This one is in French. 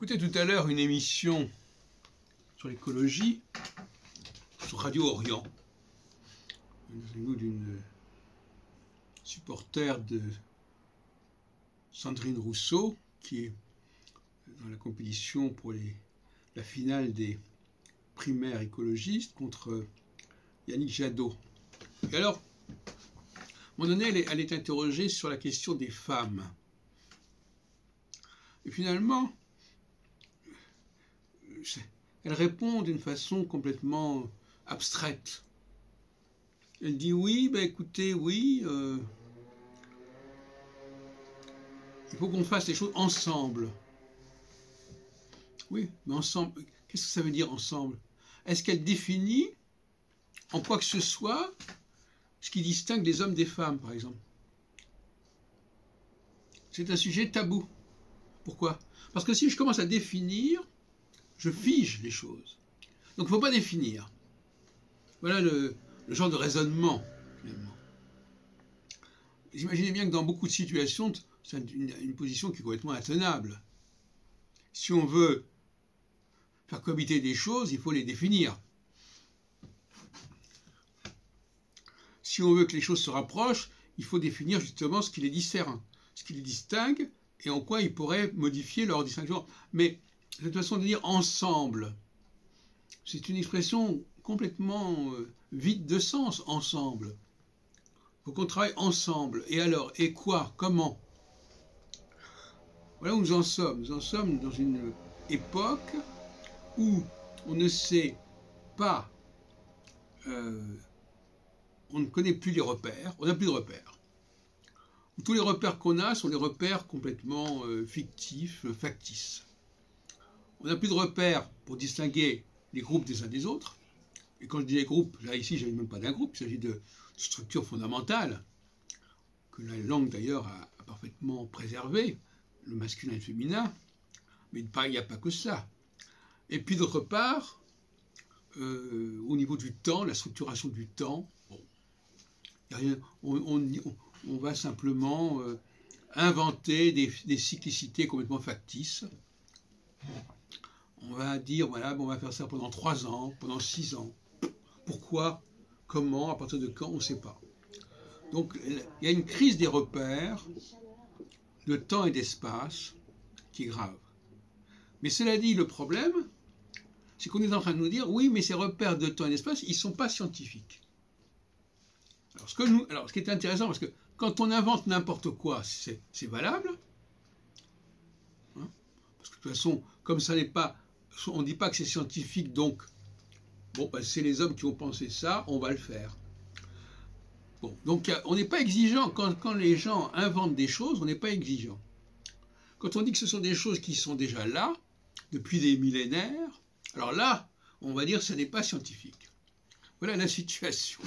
J'écoutais tout à l'heure une émission sur l'écologie sur Radio Orient, d'une supporter de Sandrine Rousseau, qui est dans la compétition pour la finale des primaires écologistes contre Yannick Jadot. Et alors, à un moment donné, elle est interrogée sur la question des femmes. Et finalement, elle répond d'une façon complètement abstraite. Elle dit oui, ben écoutez, oui, il faut qu'on fasse les choses ensemble. Oui, mais ensemble, qu'est-ce que ça veut dire ensemble? Est-ce qu'elle définit en quoi que ce soit ce qui distingue les hommes des femmes, par exemple? C'est un sujet tabou. Pourquoi? Parce que si je commence à définir, je fige les choses. Donc il ne faut pas définir. Voilà le genre de raisonnement, finalement. Vous imaginez bien que dans beaucoup de situations, c'est une position qui est complètement intenable. Si on veut faire cohabiter des choses, il faut les définir. Si on veut que les choses se rapprochent, il faut définir justement ce qui les diffère, ce qui les distingue et en quoi ils pourraient modifier leur distinction. Mais cette façon de dire ensemble, c'est une expression complètement vide de sens, ensemble. Il faut qu'on travaille ensemble. Et alors, et quoi? Comment? Voilà où nous en sommes. Nous en sommes dans une époque où on ne sait pas, on ne connaît plus les repères, on n'a plus de repères. Tous les repères qu'on a sont des repères complètement fictifs, factices. On n'a plus de repères pour distinguer les groupes des uns des autres. Et quand je dis les groupes, là ici, je ne même pas d'un groupe, il s'agit de structures fondamentales, que la langue d'ailleurs a parfaitement préservé, le masculin et le féminin, mais il n'y a pas que cela. Et puis d'autre part, au niveau du temps, la structuration du temps, bon, on va simplement inventer des cyclicités complètement factices. On va dire, voilà, bon, on va faire ça pendant 3 ans, pendant 6 ans. Pourquoi? Comment? À partir de quand? On ne sait pas. Donc, il y a une crise des repères de temps et d'espace qui est grave. Mais cela dit, le problème, c'est qu'on est en train de nous dire, oui, mais ces repères de temps et d'espace, ils ne sont pas scientifiques. Alors, ce qui est intéressant, parce que quand on invente n'importe quoi, c'est valable. Hein? Parce que de toute façon, comme ça n'est pas, on ne dit pas que c'est scientifique, donc, bon, ben, c'est les hommes qui ont pensé ça, on va le faire. Bon, donc on n'est pas exigeant. Quand les gens inventent des choses, on n'est pas exigeant. Quand on dit que ce sont des choses qui sont déjà là, depuis des millénaires, alors là, on va dire que ce n'est pas scientifique. Voilà la situation.